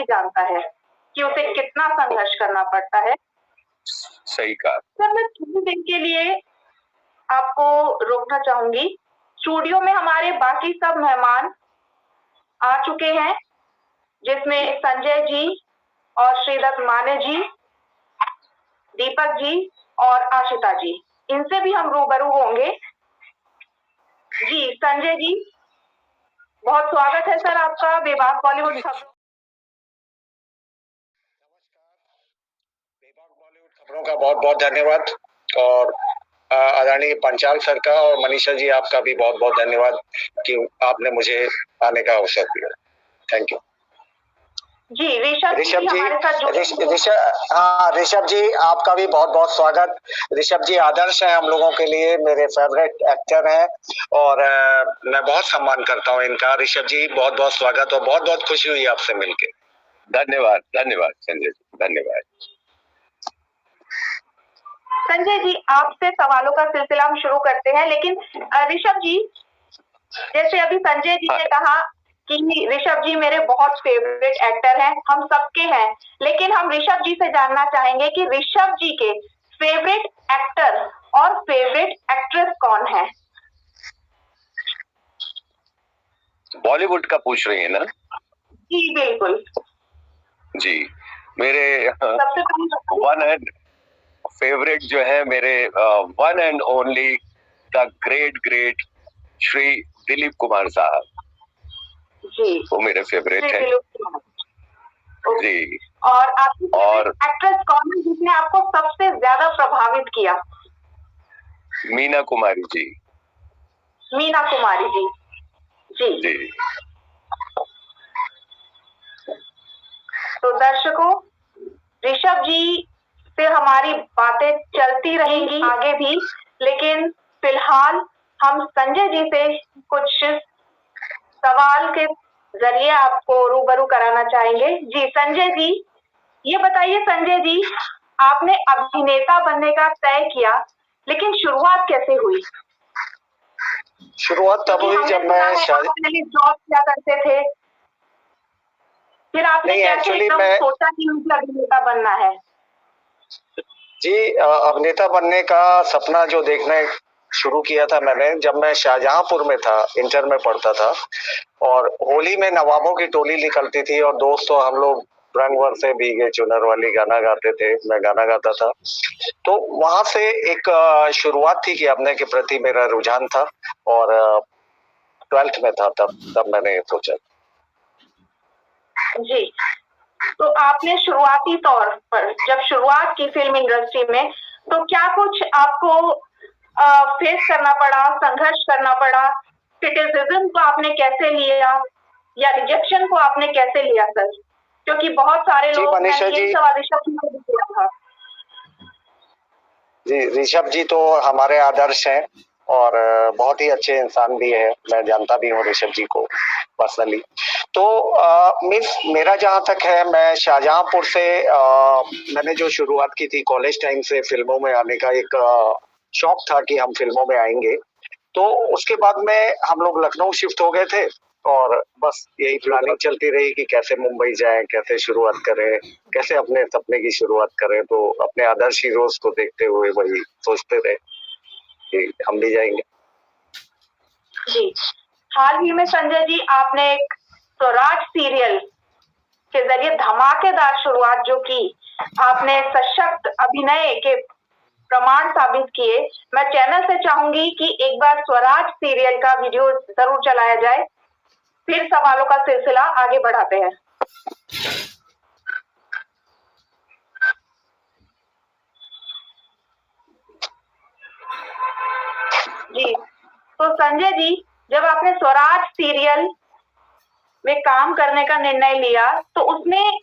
जानता है कि उसे कितना संघर्ष करना पड़ता है। सही कहा। सर, मैं थोड़ी देर के लिए आपको रोकना चाहूंगी। स्टूडियो में हमारे बाकी सब मेहमान आ चुके हैं, जिसमें संजय जी और श्रीदत्त माने जी, दीपक जी और आशिता जी, इनसे भी हम रूबरू होंगे। जी संजय जी, बहुत स्वागत है सर आपका बेबाक बॉलीवुड खबरों। बेबाक बॉलीवुड खबरों का बहुत बहुत धन्यवाद, और आदरणीय पंचाल सर का और मनीषा जी आपका भी बहुत बहुत धन्यवाद कि आपने मुझे आने का अवसर दिया। Thank you. जी ऋषभ जी हमारे साथ हाँ ऋषभ जी आपका भी बहुत बहुत स्वागत। ऋषभ जी आदर्श हैं हम लोगों के लिए, मेरे फेवरेट एक्टर हैं और मैं बहुत सम्मान करता हूँ इनका। ऋषभ जी बहुत बहुत स्वागत और बहुत बहुत खुशी हुई आपसे मिलके। धन्यवाद धन्यवाद संजय जी, धन्यवाद। संजय जी आपसे सवालों का सिलसिला हम शुरू करते हैं, लेकिन ऋषभ जी, जैसे अभी संजय जी ने कहा कि ऋषभ जी मेरे बहुत फेवरेट एक्टर हैं, हम सबके हैं, लेकिन हम ऋषभ जी से जानना चाहेंगे कि ऋषभ जी के फेवरेट एक्टर और फेवरेट एक्ट्रेस कौन है? बॉलीवुड का पूछ रही है ना? जी बिल्कुल जी, मेरे वन एंड फेवरेट जो है मेरे one and only the great Shri Dilip Kumar साहब जी, वो मेरे फेवरेट है जी। और आपकी एक्ट्रेस कौन है जिसने आपको सबसे ज्यादा प्रभावित किया? मीना कुमारी जी। मीना कुमारी जी, जी जी। तो दर्शकों, ऋषभ जी से हमारी बातें चलती रहेंगी आगे भी, लेकिन फिलहाल हम संजय जी से कुछ सवाल के जरिए आपको रूबरू कराना चाहेंगे। जी संजय जी, ये बताइए संजय जी, आपने अभिनेता बनने का तय किया, लेकिन शुरुआत कैसे हुई? शुरुआत तब हुई जब मैं जॉब किया करते थे, फिर आपने कैसे सोचा कि मुझे अभिनेता बनना है? जी अभिनेता बनने का सपना जो देखना शुरू किया था मैंने जब मैं शाहजहांपुर में था, इंटर में पढ़ता था, और होली में नवाबों की टोली निकलती थी और दोस्तों हम लोग रंग बरसे भीगे चुनर वाली गाना गाते थे, मैं गाना गाता था। तो वहां से एक शुरुआत थी कि अपने के प्रति मेरा रुझान था, और 12th में था तब मैंने सोचा। जी, तो आपने शुरुआती तौर पर जब शुरुआत की फिल्म इंडस्ट्री में, तो क्या कुछ आपको फेस करना पड़ा, संघर्ष करना पड़ा? क्रिटिसिज्म को आपने कैसे लिया या रिजेक्शन को आपने कैसे लिया सर? क्योंकि बहुत सारे लोग ने ये सवाल ऋषभ जी को भी किया था। जी ऋषभ जी तो हमारे आदर्श हैं और बहुत ही अच्छे इंसान भी है, मैं जानता भी हूँ ऋषभ जी को पर्सनली। तो मीन्स मेरा जहाँ तक है, मैं शाहजहांपुर से मैंने जो शुरुआत की थी कॉलेज टाइम से फिल्मों में आने का एक शौक था कि हम फिल्मों में आएंगे। तो उसके बाद में हम लोग लखनऊ शिफ्ट हो गए थे और बस यही प्लानिंग चलती रही कि कैसे मुंबई जाएं, कैसे शुरुआत करें, कैसे अपने सपने की शुरुआत करें। तो अपने आदर्श हीरोज को देखते हुए वही सोचते थे कि हम भी जाएंगे। जी, हाल ही में संजय जी आपने एक स्वराज सीरियल के जरिए धमाकेदार शुरुआत जो की, आपने सशक्त अभिनय के प्रमाण साबित किए। मैं चैनल से चाहूंगी कि एक बार स्वराज सीरियल का वीडियो जरूर चलाया जाए, फिर सवालों का सिलसिला आगे बढ़ाते हैं। जी, तो संजय जी, जब आपने स्वराज सीरियल में काम करने का निर्णय लिया, तो उसमें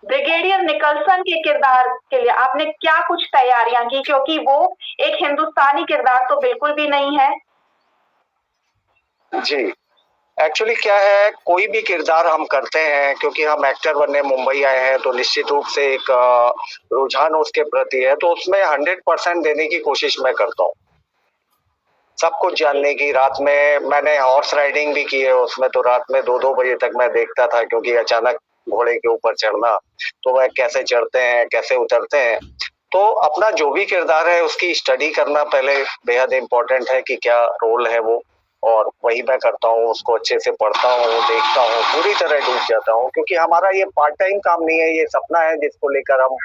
ब्रिगेडियर निकलसन के किरदार के लिए आपने क्या कुछ तैयारियां की, क्योंकि वो एक हिंदुस्तानी किरदार तो बिल्कुल भी नहीं है? जी एक्चुअली क्या है, कोई भी किरदार हम करते हैं, क्योंकि हम एक्टर बनने मुंबई आए हैं तो निश्चित रूप से एक रुझान उसके प्रति है, तो उसमें 100% देने की कोशिश मैं करता हूँ। सब कुछ जानने की। रात में मैंने हॉर्स राइडिंग भी की है उसमें, तो रात में 2-2 बजे तक मैं देखता था, क्योंकि अचानक घोड़े के ऊपर चढ़ना, तो वह कैसे चढ़ते हैं, कैसे उतरते हैं। तो अपना जो भी किरदार है उसकी स्टडी करना पहले बेहद इम्पोर्टेंट है कि क्या रोल है वो, और वही मैं करता हूँ, उसको अच्छे से पढ़ता हूँ, देखता हूँ, पूरी तरह डूब जाता हूँ, क्योंकि हमारा ये पार्ट टाइम काम नहीं है, ये सपना है जिसको लेकर हम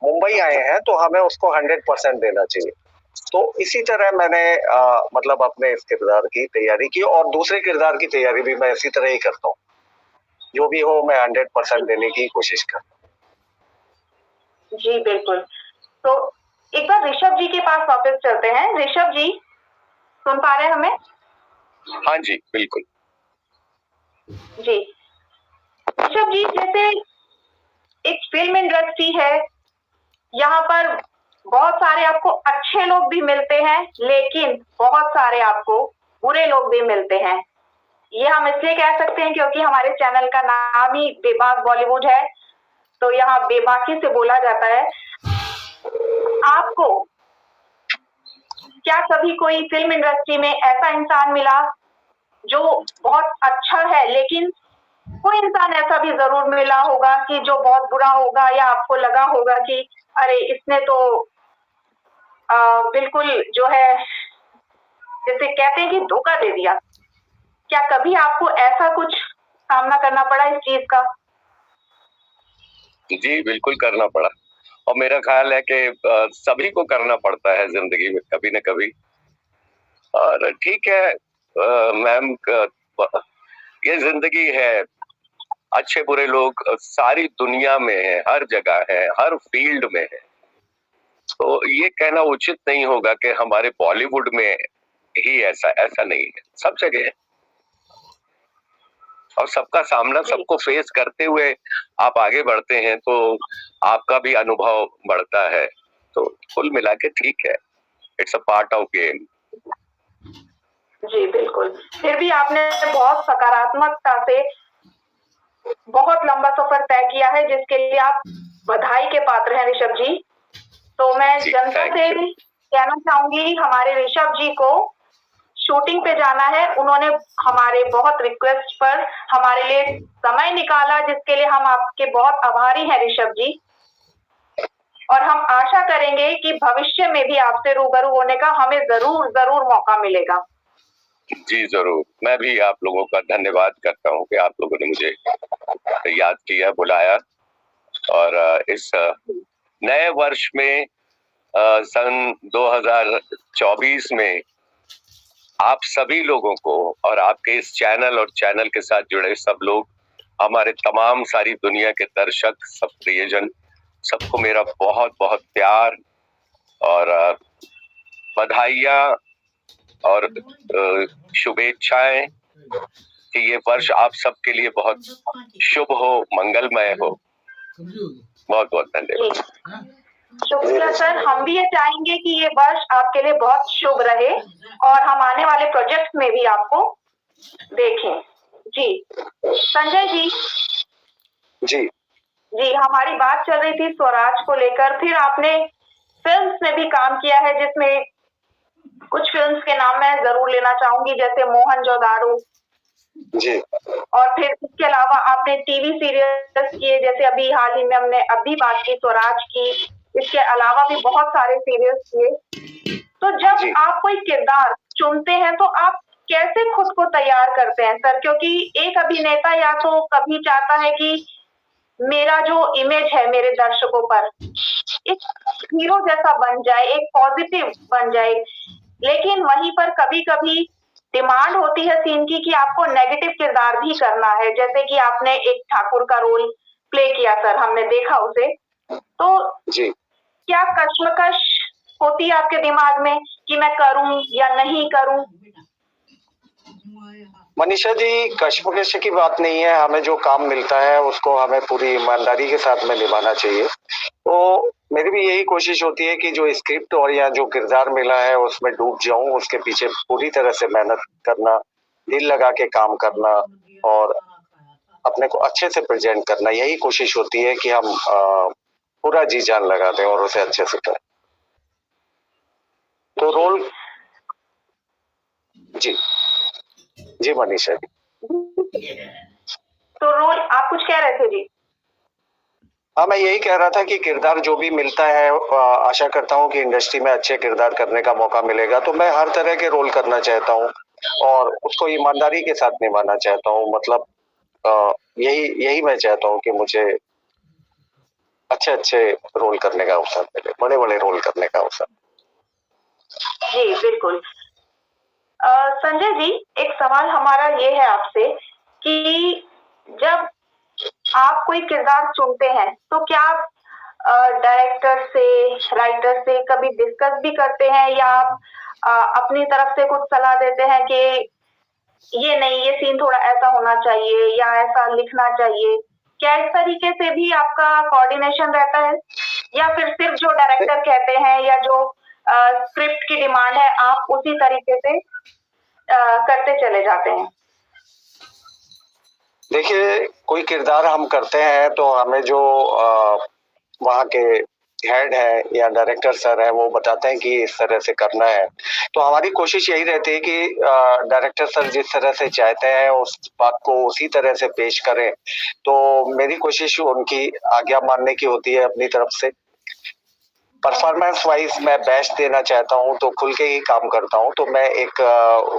मुंबई आए हैं, तो हमें उसको 100% देना चाहिए। तो इसी तरह मैंने मतलब अपने इस किरदार की तैयारी की, और दूसरे किरदार की तैयारी भी मैं इसी तरह ही करता हूँ। जो भी हो मैं 100% देने की कोशिश करता हूँ। जी बिल्कुल। तो एक बार ऋषभ जी के पास वापस चलते हैं। ऋषभ जी, सुन पा रहे हैं हमें? हाँ जी, बिल्कुल जी। ऋषभ जी, जैसे एक फिल्म इंडस्ट्री है, यहाँ पर बहुत सारे आपको अच्छे लोग भी मिलते हैं, लेकिन बहुत सारे आपको बुरे लोग भी मिलते हैं। ये हम इसलिए कह सकते हैं क्योंकि हमारे चैनल का नाम ही बेबाक बॉलीवुड है, तो यहाँ बेबाकी से बोला जाता है। आपको क्या कभी कोई फिल्म इंडस्ट्री में ऐसा इंसान मिला जो बहुत अच्छा है, लेकिन कोई इंसान ऐसा भी जरूर मिला होगा कि जो बहुत बुरा होगा, या आपको लगा होगा कि अरे इसने तो बिल्कुल जो है, जैसे कहते हैं कि धोखा दे दिया। क्या कभी आपको ऐसा कुछ सामना करना पड़ा इस चीज का? जी, बिल्कुल करना पड़ा, और मेरा ख्याल है कि सभी को करना पड़ता है जिंदगी में कभी न कभी। और ठीक है मैम, ये जिंदगी है, अच्छे बुरे लोग सारी दुनिया में है, हर जगह है, हर फील्ड में है। तो ये कहना उचित नहीं होगा कि हमारे बॉलीवुड में ही ऐसा नहीं है, सब जगह है। और सबका सामना, सबको फेस करते हुए आप आगे बढ़ते हैं, तो आपका भी अनुभव बढ़ता है। तो कुल मिला के ठीक है, it's a part of game. जी बिल्कुल। फिर भी आपने बहुत सकारात्मकता से बहुत लंबा सफर तय किया है, जिसके लिए आप बधाई के पात्र हैं ऋषभ जी। तो मैं जनता से कहना चाहूंगी, हमारे ऋषभ जी को शूटिंग पे जाना है। उन्होंने हमारे बहुत रिक्वेस्ट पर हमारे लिए समय निकाला, जिसके लिए हम आपके बहुत आभारी हैं ऋषभ जी। और हम आशा करेंगे कि भविष्य में भी आपसे रूबरू होने का हमें जरूर जरूर मौका मिलेगा। जी जरूर, मैं भी आप लोगों का धन्यवाद करता हूँ कि आप लोगों ने मुझे याद किया, बुलाया। और इस नए वर्ष में सन 2024 में आप सभी लोगों को, और आपके इस चैनल और चैनल के साथ जुड़े सब लोग, हमारे तमाम सारी दुनिया के दर्शक, सब प्रियजन, सबको मेरा बहुत बहुत प्यार और बधाइयाँ और शुभेच्छाएं कि ये वर्ष आप सबके लिए बहुत शुभ हो, मंगलमय हो। बहुत बहुत धन्यवाद। शुक्रिया सर। हम भी ये चाहेंगे कि ये वर्ष आपके लिए बहुत शुभ रहे, और हम आने वाले प्रोजेक्ट में भी आपको देखें। जी संजय जी। जी, हमारी बात चल रही थी स्वराज को लेकर। फिर आपने फिल्म्स में भी काम किया है, जिसमें कुछ फिल्म्स के नाम मैं जरूर लेना चाहूंगी, जैसे मोहनजोदाड़ो जी, और फिर इसके अलावा आपने टीवी सीरियल्स किए, जैसे अभी हाल ही में हमने अभी बात की स्वराज की। इसके अलावा भी बहुत सारे सीरियल्स किए। तो जब आप कोई किरदार चुनते हैं तो आप कैसे खुद को तैयार करते हैं सर? क्योंकि एक अभिनेता या तो कभी चाहता है कि मेरा जो इमेज है मेरे दर्शकों पर एक हीरो जैसा बन जाए, एक पॉजिटिव बन जाए, लेकिन वहीं पर कभी-कभी डिमांड होती है सीन की कि आपको नेगेटिव किरदार भी करना है, जैसे कि आपने एक ठाकुर का रोल प्ले किया सर, हमने देखा उसे। तो जी, क्या कश्मकश होती है आपके दिमाग में कि मैं करूं या नहीं करूं? मनीषा जी, कश्मकश की बात नहीं है। हमें जो काम मिलता है उसको हमें पूरी ईमानदारी के साथ में निभाना चाहिए। तो मेरी भी यही कोशिश होती है कि जो स्क्रिप्ट और या जो किरदार मिला है उसमें डूब जाऊं, उसके पीछे पूरी तरह से मेहनत करना, दिल लगा के काम करना और अपने को अच्छे से प्रेजेंट करना, यही कोशिश होती है कि हम पूरा जी जान लगा दें और उसे अच्छे से करें। तो रोल जी मनीषा जी। तो रोल आप कुछ कह रहे थे जी? हाँ, मैं यही कह रहा था कि किरदार जो भी मिलता है, आशा करता हूँ कि इंडस्ट्री में अच्छे किरदार करने का मौका मिलेगा, तो मैं हर तरह के रोल करना चाहता हूँ और उसको ईमानदारी के साथ निभाना चाहता हूँ। मतलब यही यही मैं चाहता हूँ कि मुझे अच्छे-अच्छे रोल करने का अवसर मिले, बड़े-बड़े रोल करने का अवसर। जी, बिल्कुल। संजय जी, एक सवाल हमारा ये है आपसे कि जब आप कोई किरदार चुनते हैं, तो क्या आप डायरेक्टर से, राइटर से कभी डिस्कस भी करते हैं या आप अपनी तरफ से कुछ सलाह देते हैं कि ये नहीं, ये सीन थोड़ा ऐसा होना चाहिए या ऐसा लिखना चाहिए? क्या इस तरीके से भी आपका कोऑर्डिनेशन रहता है? या फिर सिर्फ जो डायरेक्टर कहते हैं या जो स्क्रिप्ट की डिमांड है, आप उसी तरीके से करते चले जाते हैं? देखिए, कोई किरदार हम करते हैं तो हमें जो वहाँ के हेड है या डायरेक्टर सर है, वो बताते हैं कि इस तरह से करना है। तो हमारी कोशिश यही रहती है कि डायरेक्टर सर जिस तरह से चाहते हैं उस बात को उसी तरह से पेश करें। तो मेरी कोशिश उनकी आज्ञा मानने की होती है अपनी तरफ से। परफॉर्मेंस वाइज मैं बेस्ट देना चाहता हूँ तो खुल के ही काम करता हूँ। तो मैं एक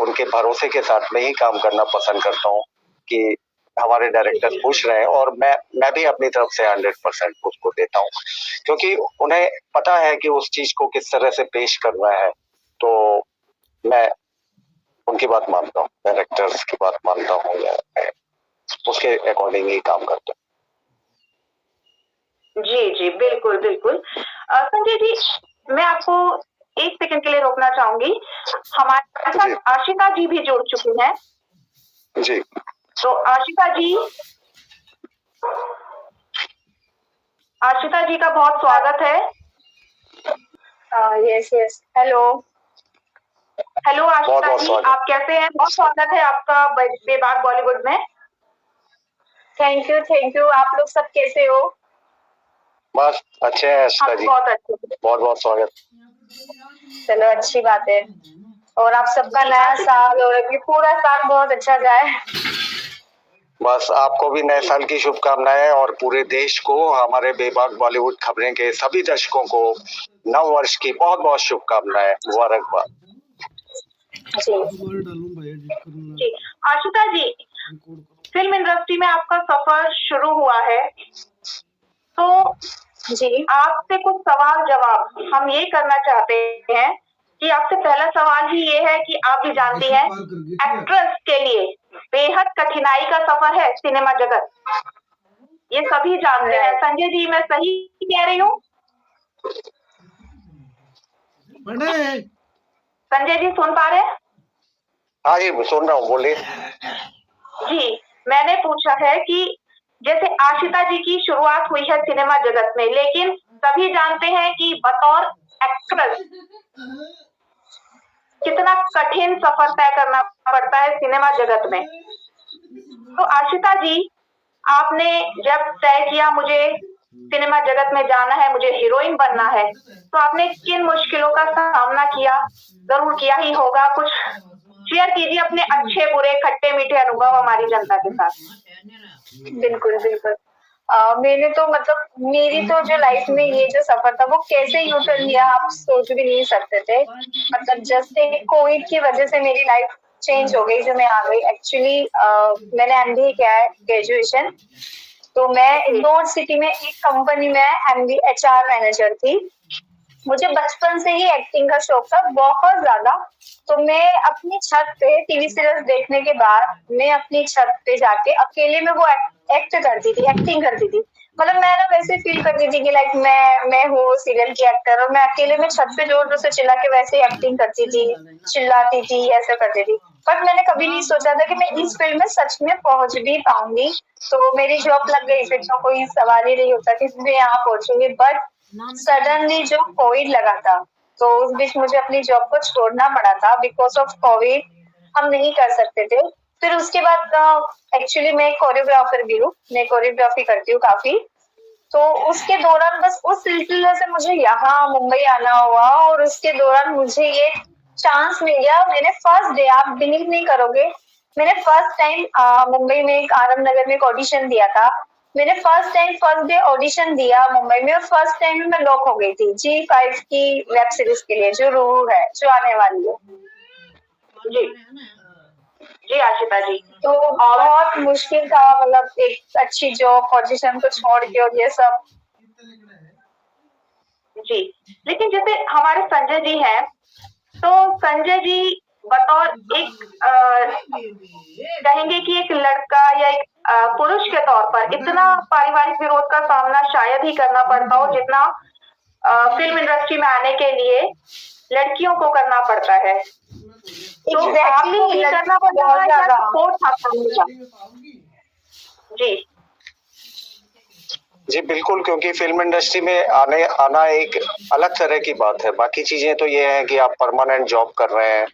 उनके भरोसे के साथ में ही काम करना पसंद करता हूँ कि हमारे डायरेक्टर खुश रहें और मैं भी अपनी तरफ से 100% उसको देता हूँ, क्योंकि उन्हें पता है कि उस चीज को किस तरह से पेश करना है। तो मैं उनकी बात मानता हूँ, डायरेक्टर्स की बात मानता हूँ या मैं उसके अकॉर्डिंग ही काम करता हूँ। जी, जी, बिल्कुल, बिल्कुल। संजय जी, मैं आपको 1 सेकंड के लिए रोकना चाहूँगी। हमारे साथ आशिका जी भी जुड़ चुकी हैं। जी। तो आशिका जी का बहुत स्वागत है। यस यस, हेलो आशिका जी, आप कैसे हैं? बहुत स्वागत है आपका बेबाक बॉलीवुड में। Thank you. आप लोग सब कैसे हो? बस अच्छे हैं आशिका जी, बहुत अच्छे, बहुत स्वागत। चलो, अच्छी बात है। और आप सबका नया साल और अभी पूरा साल बहुत अच्छा जाए। बस आपको भी नए साल की शुभकामनाएं और पूरे देश को, हमारे बेबाक बॉलीवुड खबरें के सभी दर्शकों को नव वर्ष की बहुत शुभकामनाएं, मुबारकबाद। जी, आशिका जी, फिल्म इंडस्ट्री में आपका सफर शुरू हुआ है, तो जी आपसे कुछ सवाल जवाब हम ये करना चाहते हैं कि आपसे पहला सवाल ही ये है कि आप भी जानती हैं, एक्ट्रेस के लिए बेहद कठिनाई का सफर है सिनेमा जगत, ये सभी जानते हैं। संजय जी, मैं सही कह रही हूँ? संजय जी सुन पा रहे हैं? हाँ जी, सुन रहा हूँ, बोलिए। जी, मैंने पूछा है कि जैसे आशिता जी की शुरुआत हुई है सिनेमा जगत में, लेकिन सभी जानते हैं कि बतौर एक्ट्रेस कितना कठिन सफर तय करना पड़ता है सिनेमा जगत में। तो आशिता जी, आपने जब तय किया मुझे सिनेमा जगत में जाना है, मुझे हीरोइन बनना है, तो आपने किन मुश्किलों का सामना किया? जरूर किया ही होगा। कुछ शेयर कीजिए अपने अच्छे बुरे खट्टे मीठे अनुभव हमारी जनता के साथ। बिल्कुल। मैंने तो मतलब मेरी तो जो लाइफ में ये जो सफर था वो कैसे यू टर्न लिया आप सोच भी नहीं सकते थे। मतलब जैसे कोविड की वजह से मेरी लाइफ चेंज हो गई, जो मैं आ गई। एक्चुअली मैंने MBA किया है, ग्रेजुएशन। तो मैं इंदौर सिटी में एक कंपनी में MBA HR मैनेजर थी। मुझे बचपन से ही एक्टिंग का शौक था, बहुत ज्यादा। तो मैं अपनी छत पे टीवी सीरियल्स देखने के बाद मैं अपनी छत पे जाके अकेले में वो एक्टिंग करती थी। मतलब मैं ना वैसे फील करती थी कि लाइक मैं हूँ सीरियल की एक्टर, और मैं अकेले में छत पे जोर जोर से चिल्ला के वैसे एक्टिंग करती थी, चिल्लाती थी, ऐसा करती थी। बट मैंने कभी नहीं सोचा था कि मैं इस फील्ड में सच में पहुंच भी पाऊंगी। तो मेरी जॉब लग गई, फिर तो कोई सवाल ही नहीं होता कि मैं यहाँ पहुंचूंगी। बट सडनली जो कोविड लगा था, तो उस बीच मुझे अपनी जॉब को छोड़ना पड़ा था। बिकॉज ऑफ कोविड हम नहीं कर सकते थे। फिर उसके बाद एक्चुअली मैं कोरियोग्राफर भी हूँ, मैं कोरियोग्राफी करती हूँ काफी। तो उसके दौरान बस उस सिलसिले से मुझे यहाँ मुंबई आना हुआ, और उसके दौरान मुझे ये चांस मिल गया। मैंने फर्स्ट डे, आप बिलीव नहीं करोगे, मैंने फर्स्ट टाइम मुंबई में एक आनंद नगर में एक ऑडिशन दिया था। मैंने फर्स्ट डे ऑडिशन दिया मुंबई में, और फर्स्ट टाइम में मैं लॉक हो गई थी G5 की वेब सीरीज के लिए, जो रूहू है, जो आने वाली है। जी जी आशिता जी, तो बहुत मुश्किल था, मतलब एक अच्छी जॉब पोजीशन को छोड़ के और ये सब। जी लेकिन जैसे हमारे संजय जी हैं, तो संजय जी बतौर एक कहेंगे कि एक लड़का या एक पुरुष के तौर पर इतना पारिवारिक विरोध का सामना शायद ही करना पड़ता हो जितना फिल्म इंडस्ट्री में आने के लिए लड़कियों को करना पड़ता है। तो आपको भी करना पड़ता है या सपोर्ट आपको मिला? जी जी बिल्कुल, क्योंकि फिल्म इंडस्ट्री में आना एक अलग तरह की बात है। बाकी चीजें तो ये है कि आप परमानेंट जॉब कर रहे हैं,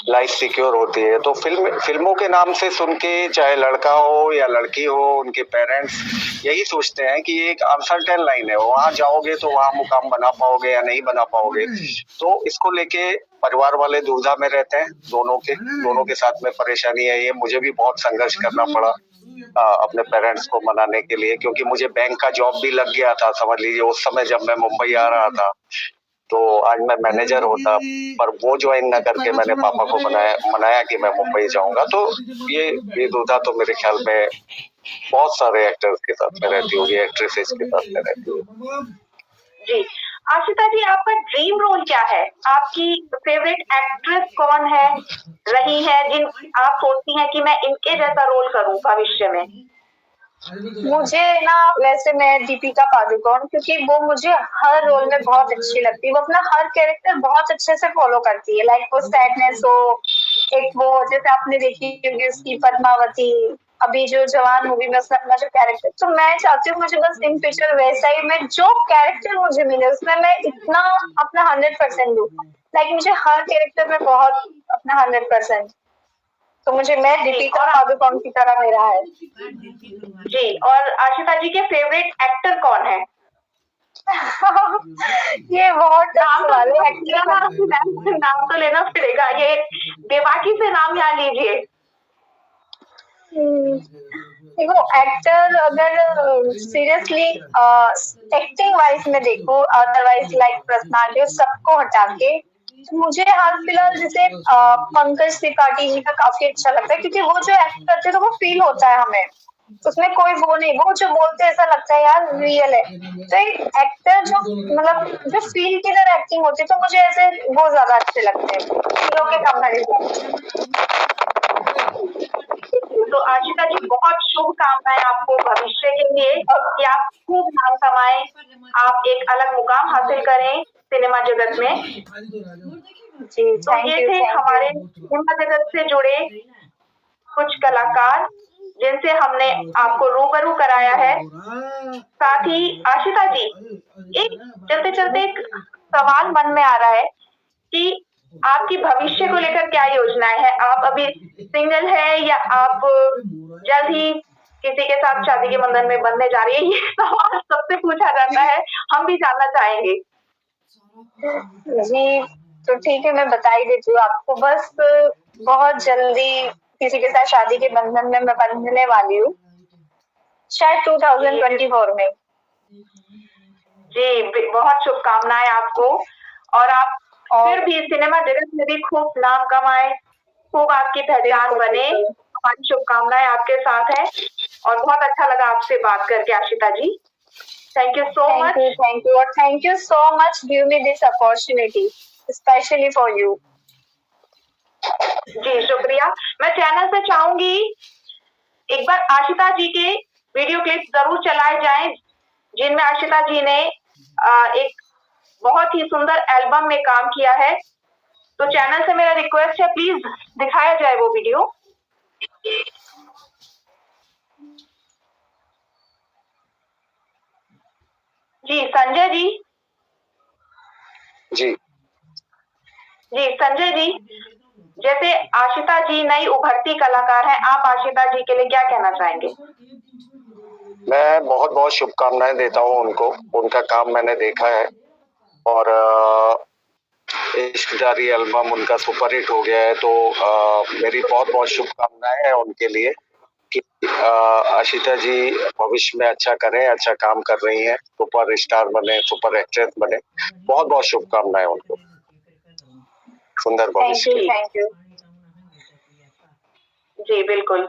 लाइफ सिक्योर होती है। तो फिल्मों के नाम से सुन के, चाहे लड़का हो या लड़की हो, उनके पेरेंट्स यही सोचते हैं कि ये एक अनसर्टेन लाइन है, वहां जाओगे तो वहां मुकाम बना पाओगे या नहीं बना पाओगे। तो इसको लेके परिवार वाले दुविधा में रहते हैं। दोनों के साथ में परेशानी है। ये मुझे भी बहुत संघर्ष करना पड़ा अपने पेरेंट्स को मनाने के लिए, क्योंकि मुझे बैंक का जॉब भी लग गया था, समझ लीजिए उस समय जब मैं मुंबई आ रहा था। तो आज मैं मैनेजर होता, पर वो ज्वाइन न करके मैंने पापा को मनाया कि मैं मुंबई जाऊंगा। तो ये दुविधा तो मेरे ख्याल में बहुत सारे एक्टर्स के साथ में रहती होगी, एक्ट्रेसेस के साथ में रहती होगी। जी आशिता जी, आपका ड्रीम रोल क्या है? आपकी फेवरेट एक्ट्रेस कौन है, रही है, जिन आप सोचती हैं कि मैं इनके जैसा रोल करूं भविष्य में? मुझे ना, वैसे मैं दीपिका पादुकोण, क्योंकि वो मुझे हर रोल में बहुत अच्छी लगती है। वो अपना हर कैरेक्टर बहुत अच्छे से फॉलो करती है। लाइक वो सैडनेस हो, एक वो जैसे आपने देखी होगी उसकी पद्मावती, अभी जो जवान मूवी में उसने अपना जो कैरेक्टर, तो मैं चाहती हूँ मुझे बस इन फ्यूचर वैसा ही मैं जो कैरेक्टर मुझे मिले उसमें मैं इतना अपना 100% दूँ। लाइक मुझे हर कैरेक्टर में बहुत अपना 100%, तो मैं दीपिका पादुकोण की तरह मेरा है। जी, और आशिता जी के फेवरेट एक्टर कौन है? ये बहुत नाम तो लेना पड़ेगा। ये बेबाकी से नाम यहाँ लीजिए। देखो, एक्टर अगर सीरियसली एक्टिंग वाइज में देखो, अदरवाइज लाइक पर्सनालिटी सबको हटा के, मुझे हाल फिलहाल जैसे पंकज त्रिपाठी जी का काफी अच्छा लगता है, क्योंकि वो जो एक्ट करते हैं तो वो फील होता है हमें, उसमें कोई वो नहीं, वो जो बोलते हैं ऐसा लगता है यार रियल है। तो एक एक्टर जो मतलब जो फील की तरह एक्टिंग होती है, तो मुझे ऐसे वो ज्यादा अच्छे लगते हैं हीरो के कंपैरिजन। तो आशिता जी, बहुत शुभकामनाएं आपको भविष्य के लिए कि आप खूब नाम कमाएं, आप एक अलग मुकाम हासिल करें सिनेमा जगत में। जी, तो ये थे हमारे सिनेमा जगत से जुड़े कुछ कलाकार जिनसे हमने आपको रूबरू कराया है। साथ ही आशिता जी, एक चलते चलते एक सवाल मन में आ रहा है कि आपकी भविष्य को लेकर क्या योजनाएं हैं? आप अभी सिंगल है या आप जल्द ही किसी के साथ शादी के बंधन में बंधने जा रही है? ये सवाल सबसे पूछा जाता है, हम भी जानना चाहेंगे। जी तो ठीक है, मैं बता ही देती हूँ आपको। बस बहुत जल्दी किसी के साथ शादी के बंधन में मैं बंधने वाली हूँ, शायद 2024 में। जी, बहुत शुभकामनाएं आपको, और आप फिर भी सिनेमा जगत में भी खूब नाम कमाए, खूब आपकी पहचान बने। हमारी शुभकामनाएं आपके साथ है, और बहुत अच्छा लगा आपसे बात करके Ashita ji. Thank you so much. Thank you so much give me this opportunity specially for you. जी शुक्रिया। मैं चैनल से चाहूंगी एक बार आशिता जी के वीडियो क्लिप जरूर चलाए जाएं, जिनमें आशिता जी ने एक बहुत ही सुंदर एल्बम में काम किया है। तो चैनल से मेरा रिक्वेस्ट है, प्लीज दिखाया जाए वो वीडियो। जी संजय जी। जी संजय जी, जैसे आशिता जी नई उभरती कलाकार हैं, आप आशिता जी के लिए क्या कहना चाहेंगे? मैं बहुत बहुत शुभकामनाएं देता हूं उनको। उनका काम मैंने देखा है, और इश्कदारी एल्बम उनका सुपरहिट हो गया है। तो मेरी बहुत बहुत शुभकामनाएं हैं उनके लिए। कि आशिता जी भविष्य में अच्छा करें, अच्छा काम कर रही हैं, सुपर स्टार बने, सुपर एक्ट्रेस बने। बहुत बहुत शुभकामनाएं उनको, सुंदर भविष्य। Thank you. जी बिल्कुल।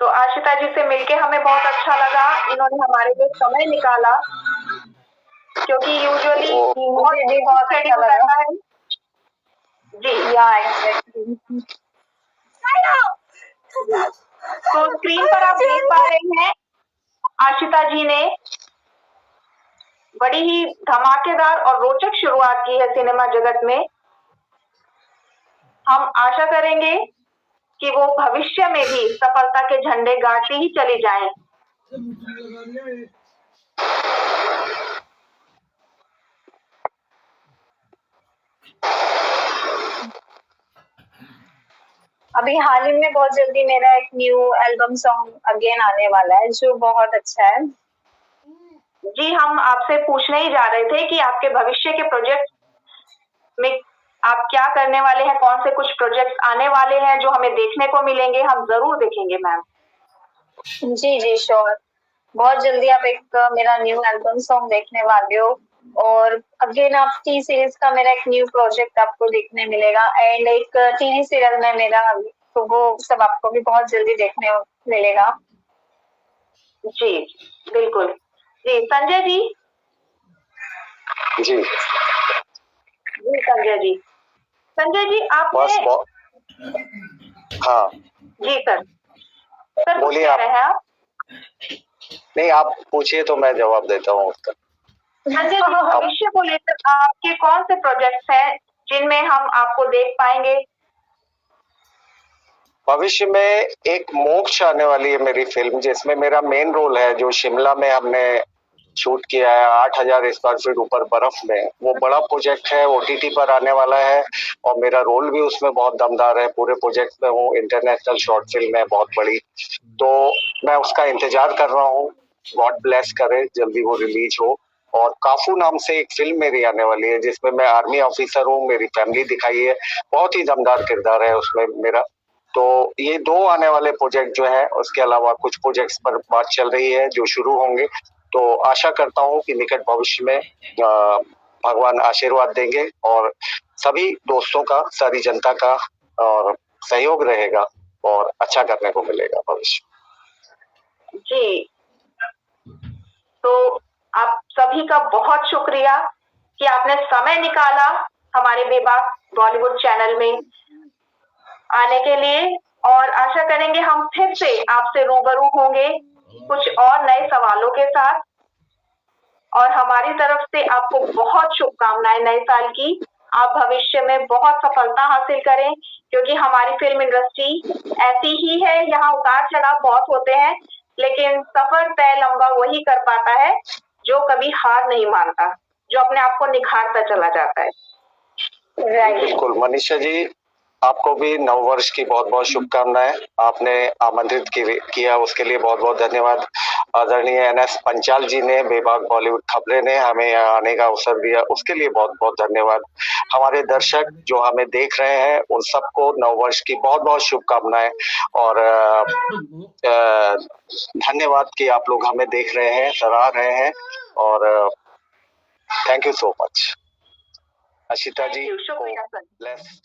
तो आशिता जी से मिलके हमें बहुत अच्छा लगा, इन्होंने हमारे लिए समय निकाला, क्योंकि यूजुअली मुझे भी बहुत अच्छा लगा है। जी या एग्जैक्टली। तो स्क्रीन पर आप देख पा रहे हैं आशिता जी ने बड़ी ही धमाकेदार और रोचक शुरुआत की है सिनेमा जगत में। हम आशा करेंगे कि वो भविष्य में भी सफलता के झंडे गाड़ती ही चली जाएं। अभी हाल ही में बहुत जल्दी मेरा एक न्यू एल्बम सॉन्ग अगेन आने वाला है जो बहुत अच्छा है। जी हम आपसे पूछने ही जा रहे थे कि आपके भविष्य के प्रोजेक्ट में आप क्या करने वाले हैं, कौन से कुछ प्रोजेक्ट आने वाले हैं जो हमें देखने को मिलेंगे। हम जरूर देखेंगे मैम। जी श्योर, बहुत जल्दी आप एक मेरा न्यू एल्बम सॉन्ग देखने वाले हो और अगेन आप टी सीरीज का मेरा एक न्यू प्रोजेक्ट आपको देखने मिलेगा एंड एक टीवी सीरियल में मेरा, तो वो सब आपको भी बहुत जल्दी देखने मिलेगा। जी बिल्कुल। जी संजय जी। जी संजय जी, संजय जी आपने हाँ जी सर बोलिए आप। आप नहीं, आप पूछिए तो मैं जवाब देता हूँ उसका। संजय जी भविष्य को लेकर आपके कौन से प्रोजेक्ट्स हैं जिनमें हम आपको देख पाएंगे? भविष्य में एक मोक्ष आने वाली है मेरी फिल्म, जिसमें मेरा मेन रोल है, जो शिमला में हमने शूट किया है 8,000 स्क्वायर फीट ऊपर बर्फ में। वो बड़ा प्रोजेक्ट है, OTT पर आने वाला है और मेरा रोल भी उसमें बहुत दमदार है। पूरे प्रोजेक्ट में हूँ, इंटरनेशनल शॉर्ट फिल्म है बहुत बड़ी, तो मैं उसका इंतजार कर रहा हूँ। गॉड ब्लेस करे जल्दी वो रिलीज हो। और काफू नाम से एक फिल्म मेरी आने वाली है जिसमें मैं आर्मी ऑफिसर हूँ, मेरी फैमिली दिखाई है, बहुत ही दमदार किरदार है उसमें मेरा। तो ये 2 आने वाले प्रोजेक्ट जो है, उसके अलावा कुछ प्रोजेक्ट्स पर बात चल रही है जो शुरू होंगे। तो आशा करता हूँ कि निकट भविष्य में भगवान आशीर्वाद देंगे और सभी दोस्तों का, सारी जनता का और सहयोग रहेगा और अच्छा करने को मिलेगा भविष्य। जी तो आप सभी का बहुत शुक्रिया कि आपने समय निकाला हमारे बेबाक बॉलीवुड चैनल में आने के लिए, और आशा करेंगे हम फिर से आपसे रूबरू होंगे कुछ और नए सवालों के साथ। और हमारी तरफ से आपको बहुत शुभकामनाएं नए साल की। आप भविष्य में बहुत सफलता हासिल करें, क्योंकि हमारी फिल्म इंडस्ट्री ऐसी ही है, यहाँ उतार चढ़ाव बहुत होते हैं, लेकिन सफर तय लंबा वही कर पाता है जो कभी हार नहीं मानता, जो अपने आप को निखारता चला जाता है। बिल्कुल मनीषा जी, आपको भी नववर्ष की बहुत बहुत शुभकामनाएं। आपने आमंत्रित किया उसके लिए बहुत बहुत धन्यवाद। आदरणीय NS पंचाल जी ने, बेबाक बॉलीवुड खबरें ने हमें यहाँ आने का अवसर दिया, उसके लिए बहुत बहुत धन्यवाद। हमारे दर्शक जो हमें देख रहे हैं उन सबको नववर्ष की बहुत बहुत शुभकामनाएं और धन्यवाद कि आप लोग हमें देख रहे हैं, सराह रहे हैं और thank you so much. Ashita ji को ब्लेस।